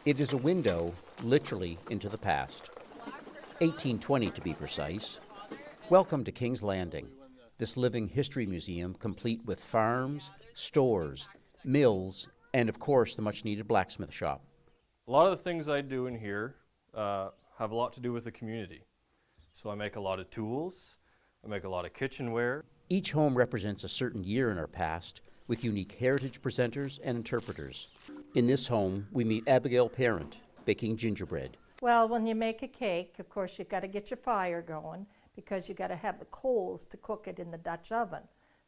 It is a window, literally, into the past. 1820 to be precise. Welcome to King's Landing, this living history museum complete with farms, stores, mills, and of course the much-needed blacksmith shop. A lot of the things I do in here have a lot to do with the community. So I make a lot of tools, I make a lot of kitchenware. Each home represents a certain year in our past, with unique heritage presenters and interpreters. In this home, we meet Abigail Parent, baking gingerbread. Well, when you make a cake, of course, you've got to get your fire going because you've got to have the coals to cook it in the Dutch oven.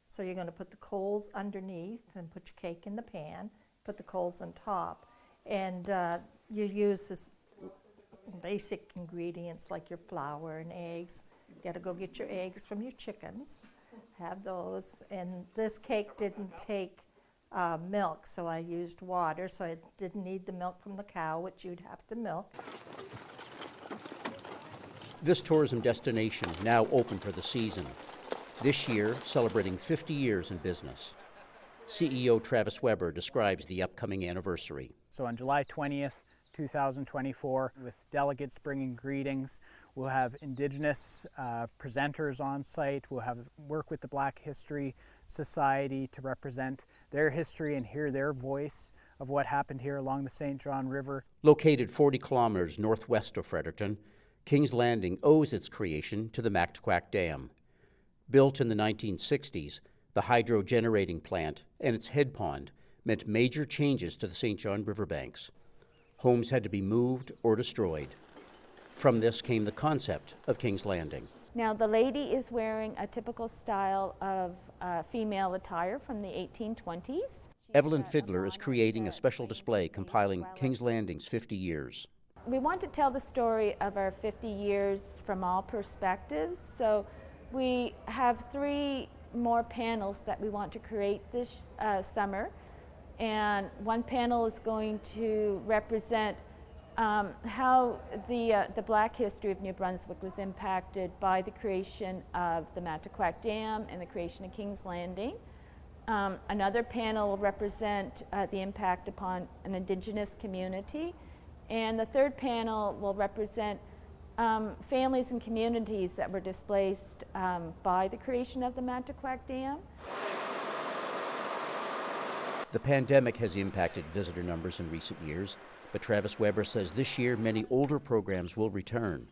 So you're going to put the coals underneath and put your cake in the pan, put the coals on top. And you use this basic ingredients like your flour and eggs. You got to go get your eggs from your chickens, have those. And this cake didn't take milk, so I used water, so I didn't need the milk from the cow, which you'd have to milk. This tourism destination, now open for the season, this year celebrating 50 years in business. CEO Travis Weber describes the upcoming anniversary. So on July 20th, 2024, with delegates bringing greetings, we'll have Indigenous presenters on site. We'll have work with the Black History Society to represent their history and hear their voice of what happened here along the St. John River. Located 40 kilometers northwest of Fredericton, King's Landing owes its creation to the Mactaquac Dam. Built in the 1960s, the hydro generating plant and its head pond meant major changes to the St. John riverbanks. Homes had to be moved or destroyed. From this came the concept of King's Landing. Now the lady is wearing a typical style of female attire from the 1820s. Evelyn Fiddler is creating a special display compiling King's Landing's 50 years. We want to tell the story of our 50 years from all perspectives, so we have 3 more panels that we want to create this summer. And one panel is going to represent how the Black history of New Brunswick was impacted by the creation of the Mactaquac Dam and the creation of King's Landing. Another panel will represent the impact upon an Indigenous community. And the third panel will represent families and communities that were displaced by the creation of the Mactaquac Dam. The pandemic has impacted visitor numbers in recent years, but Travis Weber says this year many older programs will return,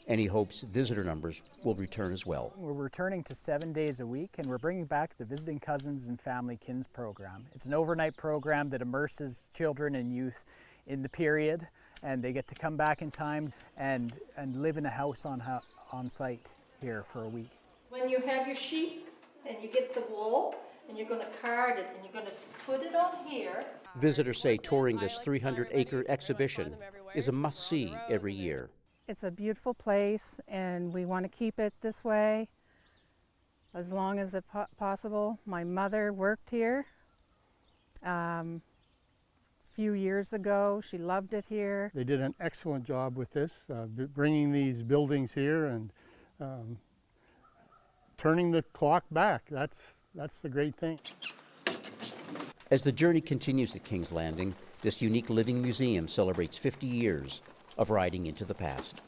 and he hopes visitor numbers will return as well. We're returning to 7 days a week, and we're bringing back the Visiting Cousins and Family Kins program. It's an overnight program that immerses children and youth in the period, and they get to come back in time and live in a house on site here for a week. When you have your sheep and you get the wool, and you're going to card it, and you're going to put it on here. Visitors say touring this 300-acre exhibition is a must-see every year. It's a beautiful place, and we want to keep it this way as long as it's possible. My mother worked here a few years ago. She loved it here. They did an excellent job with this, bringing these buildings here and turning the clock back. That's the great thing. As the journey continues at King's Landing, this unique living museum celebrates 50 years of riding into the past.